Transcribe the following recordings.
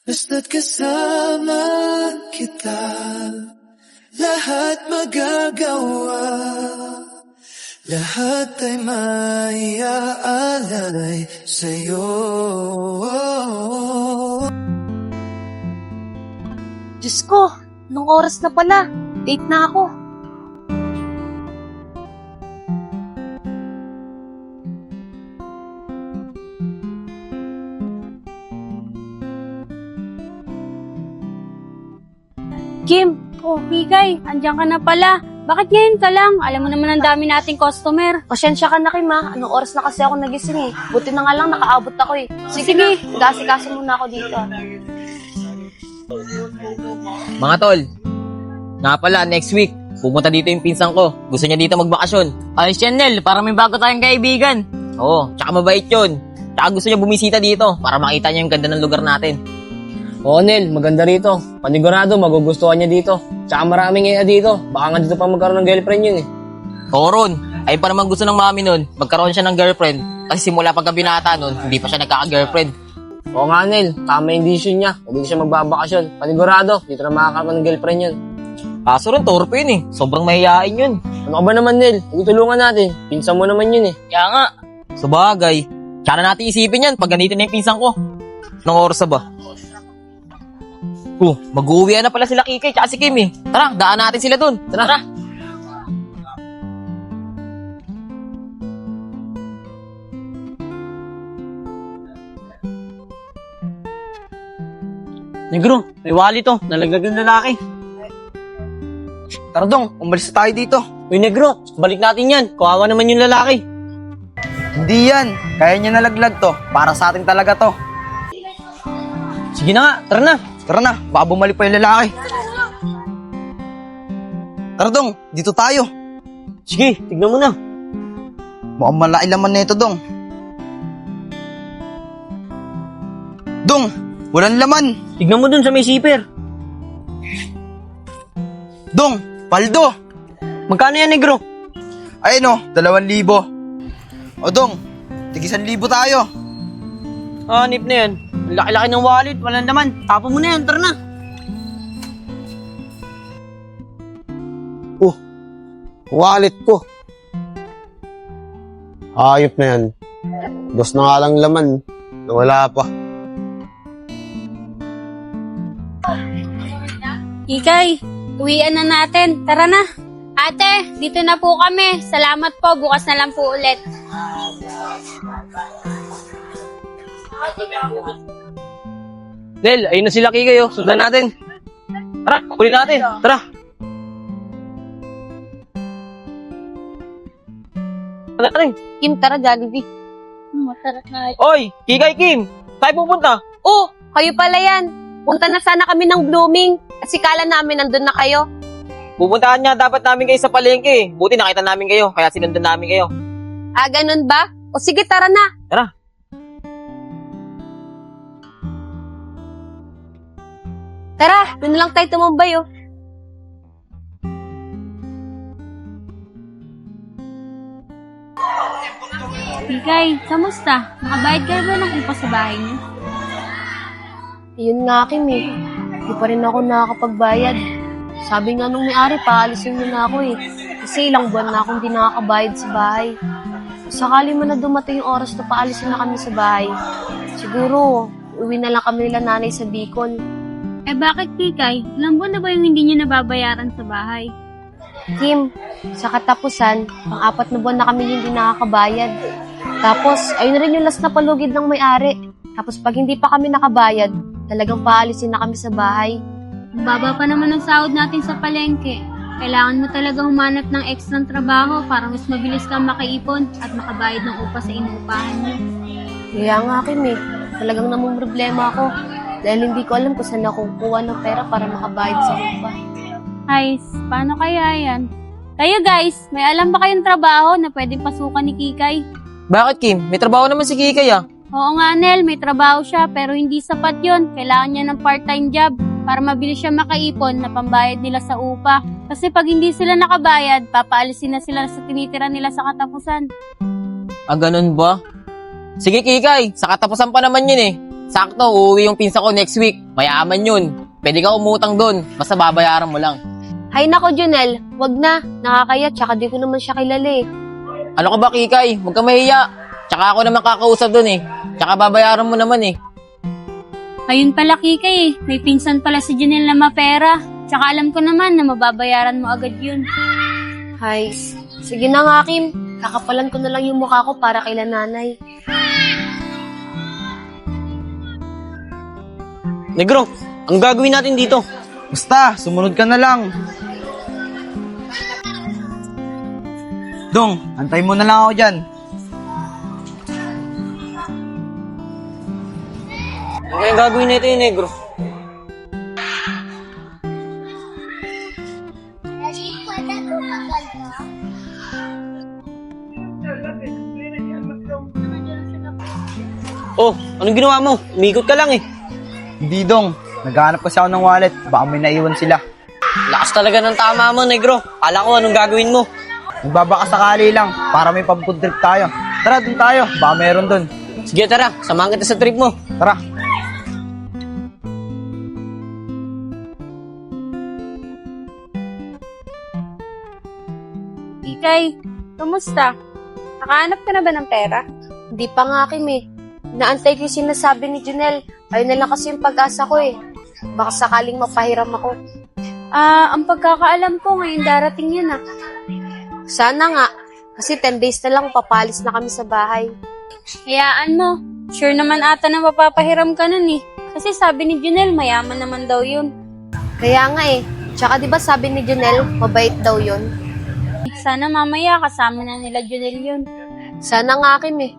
Basta't kasama kita, lahat magagawa, lahat ay maiaalay sa'yo. Diyos ko, anong oras na pala? Late na ako. Kim, Kikay, andyan ka na pala. Bakit ngayon ka lang? Alam mo naman ang dami nating customer. Pasensya ka na, Kim, ha? Anong oras na kasi ako nagising eh. Buti na nga lang nakaabot ako eh. Sige, gasikaso muna ako dito. Mga tol, nga pala, next week, pupunta dito yung pinsan ko. Gusto niya dito magbakasyon. Ayos yan, Nel. Parang may bago tayong kaibigan. Oo, tsaka mabait yun. Tsaka gusto niya bumisita dito para makita niya yung ganda ng lugar natin. Oo, Nel, maganda rito. Panigurado, magugustuhan niya dito. Tsaka maraming iya dito. Baka nga dito pa magkaroon ng girlfriend yun eh. Oo, Ron. Ay pa naman gusto ng mami nun, magkaroon siya ng girlfriend. Kasi simula pagkabinata nun, hindi pa siya nagkaka-girlfriend. Oo nga, Nel, tama yung decision niya. Huwag siya magbabakasyon. Panigurado, dito na makakaroon ng girlfriend yun. Kaso ron, torpe yun eh. Sobrang mahihain yun. Ano ka ba naman, Nel? Tutulungan natin. Pinsan mo naman yun eh. Kaya nga. Sabagay. Tsaka na natin isipin yan pag ganito na yung pinsan ko. Anong oras na ba? Mag-uwi na pala sila Kikay tsaka si Kim eh. Tara, daan natin sila dun. Tara. Negro, may wali to. Nalaglag ng lalaki. Tara dong, umalis tayo dito. Uy, Negro, balik natin yan. Kawawa naman yung lalaki. Hindi yan. Kaya niya nalaglag to. Para sa atin talaga to. Sige na nga, tara na. Tara na, baka bumalik pa yung lalaki. Tara dong, dito tayo. Sige, tignan mo na. Mukhang malaki laman na ito, dong. Dong, walang laman. Tignan mo dun sa may zipper. Dong, paldo. Magkano yan, Negro? Ayun o, 2,000. O dong, tig 1,000 tayo. Hanip na yan. Ang laki-laki ng wallet, walang laman. Tapo mo na yan, tara na. Wallet ko. Ayop na yan. Dos na nga lang laman. Nawala pa. Kikay, uwian na natin. Tara na. Ate, dito na po kami. Salamat po. Bukas na lang po ulit. Nel, ayun na sila Kikay, oh. Sundan natin. Tara, kunin natin. Tara. Tara natin. Kim, tara, Jollibee. Masarap na. Oy, Kikay, Kim. Tayo pupunta. Oh, kayo pala yan. Punta na sana kami ng Blooming. Kasi kala namin nandun na kayo. Pupuntahan niya dapat namin kayo sa palengke. Buti nakita namin kayo, kaya sinundan namin kayo. Ah, ganun ba? O sige, tara na. Tara. Tara, doon na lang tayo tumambay, oh. Kikay, kamusta? Nakabayad kayo ba ng upa sa bahay niyo? Yun nga, Kim, eh. Di pa rin ako nakakapagbayad. Sabi nga nung may-ari, paalisin mo na ako, eh. Kasi ilang buwan na akong di nakakabayad sa bahay. Sakali man na dumating yung oras na paalisin na kami sa bahay, siguro, uwi na lang kami nila nanay sa Bicol. Eh bakit Kikay? Ilang buwan na ba yung hindi niyo nababayaran sa bahay? Kim, sa katapusan, pang-4 na buwan na kami hindi nakakabayad. Tapos, ayun na rin yung last na palugid ng may-ari. Tapos pag hindi pa kami nakabayad, talagang paalisin na kami sa bahay. Ang baba pa naman ang sahod natin sa palengke. Kailangan mo talaga humanap ng extra trabaho para mas mabilis kang makaipon at makabayad ng upa sa inuupahan niyo. Kaya nga, Kim, eh. Talagang namang problema ako. Dahil hindi ko alam kung saan ako kukuha ng pera para makabayad sa upa. Guys, paano kaya yan? Kayo guys, may alam ba kayong trabaho na pwedeng pasukan ni Kikay? Bakit Kim? May trabaho naman si Kikay ah. Oo nga Nel, may trabaho siya pero hindi sapat yon. Kailangan niya ng part-time job para mabilis siya makaipon na pambayad nila sa upa. Kasi pag hindi sila nakabayad, papaalisin na sila sa tinitira nila sa katapusan. Ah, ganun ba? Sige Kikay, sa katapusan pa naman yun eh. sakto, uuwi yung pinsan ko next week. Mayaman yun. Pwede ka umutang doon, basta babayaran mo lang. Hay nako, Junel. Wag na. Nakakaya, tsaka di ko naman siya kilala eh. Ano ka ba, Kikay? Huwag ka mahiya. Tsaka ako naman kakausap doon eh. Tsaka babayaran mo naman eh. Ayun pala, Kikay eh. May pinsan pala si Janelle na mapera. Tsaka alam ko naman na mababayaran mo agad yun. Hay, sige na nga, Kim. Kakapalan ko na lang yung mukha ko para kay nanay. Negro, ang gagawin natin dito? Basta, sumunod ka na lang. Dong, antay mo na lang ako dyan. Ano kayang gagawin nito yung Negro? Oh, anong ginawa mo? Umikot ka lang eh. Hindi, Dong. Naghahanap kasi ako ng wallet. Baka may naiwan sila. Lakas talaga ng tama mo, Negro. Kala ko anong gagawin mo. Nagbabaka sakali lang para may pamfood trip tayo. Tara, dun tayo. Baka meron dun. Sige, tara. Samahan kita sa trip mo. Tara. Kikay, kamusta? Nakahanap ka na ba ng pera? Hindi pa nga, Kim eh. Naantay ko yung sinasabi ni Junel. Ayun na lang kasi yung pag-asa ko eh. Baka sakaling mapahiram ako. Ang pagkakaalam ko ngayon darating yan ah. Sana nga. Kasi 10 days na lang papalis na kami sa bahay. Hayaan mo. Sure naman ata na mapapahiram ka nun eh. Kasi sabi ni Junel, mayaman naman daw yun. Kaya nga eh. Tsaka diba sabi ni Junel, mabait daw yun? Sana mamaya kasama na nila Junel yun. Sana nga, Kim eh.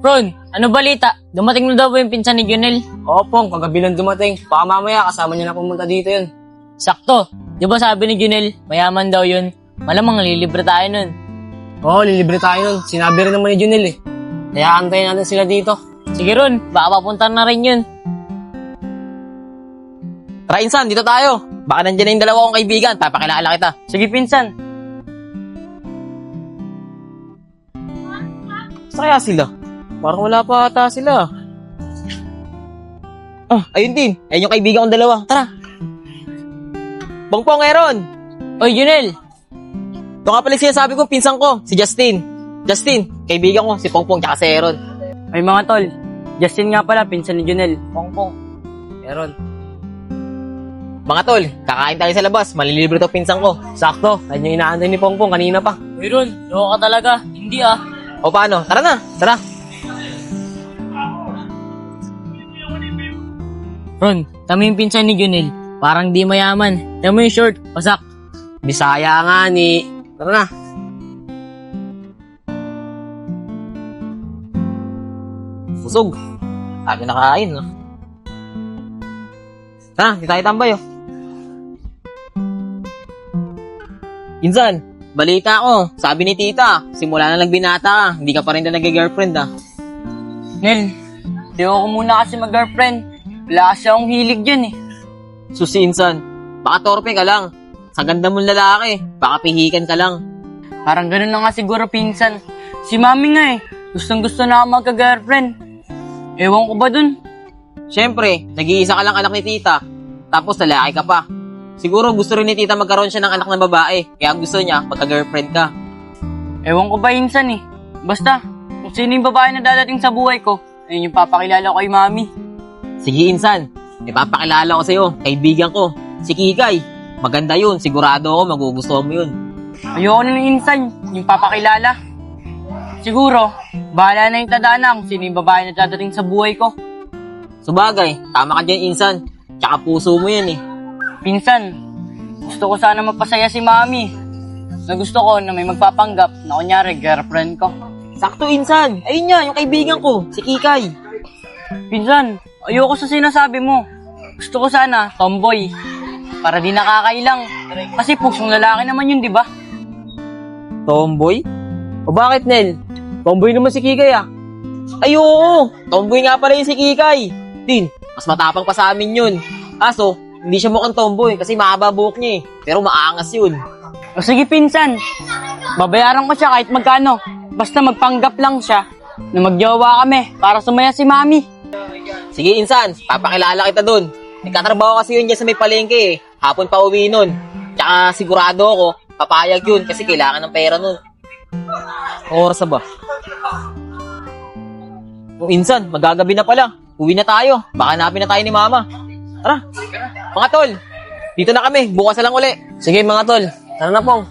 Ron, ano balita? Dumating na daw ba yung pinsan ni Junel? Oo, Pong. Kagabi lang dumating. Baka mamaya kasama niya na pumunta dito yun. Sakto. Di ba sabi ni Junel, mayaman daw yun? Malamang lilibre tayo nun. Oo, lilibre tayo nun. Sinabi rin naman ni Junel eh. Kaya antayin natin sila dito. Sige Ron, baka papunta na rin yun. Tara Insan, dito tayo. Baka nandiyan na yung dalawa kong kaibigan, papakilala kita. Sige, pinsan. Saan kaya sila? Parang wala pa ata sila. Ayun din. Ayun yung kaibigan kong dalawa. Tara. Pongpong, Eron. Oy, Junel. Ito nga pala sinasabi ko, pinsan ko, si Justin. Justin, kaibigan ko, si Pongpong tsaka si Eron. Ay mga tol, Justin nga pala, pinsan ni Junel. Pongpong. Eron. Mga tol, kakain tayo sa labas. Malilibre to pinsan ko. Sakto, ayun yung inaantay ni Pongpong kanina pa. Uy, Ron, loko ka talaga. Hindi ah. O paano? Tara na. Tara. Ron, kami yung pinsan ni Junel. Parang di mayaman. Tama mo yung short, pasak. Bisaya nga ni... Tara na. Busog. Sabi na kain, no? Tara, di tayo tambay, oh. Insan, balita ko. Sabi ni tita, simula na lang binata ka. Hindi ka pa rin na nag-girlfriend, ah. Nel, di ako muna kasi mag-girlfriend. Wala kasi akong hilig dyan eh. Susi, Insan. Baka torpe ka lang. Sa ganda mong lalaki, baka pihikan ka lang. Parang ganun na nga siguro pinsan. Si mami nga eh, gustong gusto na ako magka-girlfriend. Ewan ko ba dun? Siyempre, nag-iisa ka lang anak ni tita. Tapos lalaki ka pa. Siguro gusto rin ni tita magkaroon siya ng anak na babae. Kaya gusto niya, magka-girlfriend ka. Ewan ko ba insan eh. Basta, kung sino yung babae na dadating sa buhay ko, ayun yung papakilala ko kay mami. Sige, Insan. Ipapakilala ko sa'yo. Kaibigan ko. Si Kikay. Maganda yun. Sigurado ako magugustuhan mo yun. Ayoko na ng insan, yung papakilala. Siguro, bahala na yung tadhana kung sino yung babae na dadating sa buhay ko. Subagay, tama ka dyan, Insan. Tsaka puso mo yan eh. Pinsan, gusto ko sana mapasaya si mami. Na gusto ko na may magpapanggap na kunyari girlfriend ko. Sakto, Insan. Ayun niya, yung kaibigan ko. Si Kikay. Pinsan, ayoko sa sinasabi mo. Gusto ko sana tomboy. Para di nakakailang. Kasi pusong lalaki naman yun, di ba? Tomboy? O bakit, Nel? Tomboy naman si Kikay ah. Ay, oo. Tomboy nga pala yung si Kikay. Din, mas matapang pa sa amin yun. Aso, hindi siya mukhang tomboy kasi mahaba buhok niya eh. Pero maangas yun. O sige, pinsan. Babayaran ko siya kahit magkano. Basta magpanggap lang siya na magjowa kami para sumaya si Mami. Sige, Insan, papakilala kita dun. Nagkatrabaho kasi yun dyan sa may palengke eh. Hapon pa uwi nun. Tsaka sigurado ako, papayag yun kasi kailangan ng pera nun. Oras na ba? Insan, magagabi na pala. Uwi na tayo. Baka hanapin na tayo ni Mama. Tara. Mga tol, dito na kami. Bukas na lang uli. Sige mga tol, tara na pong.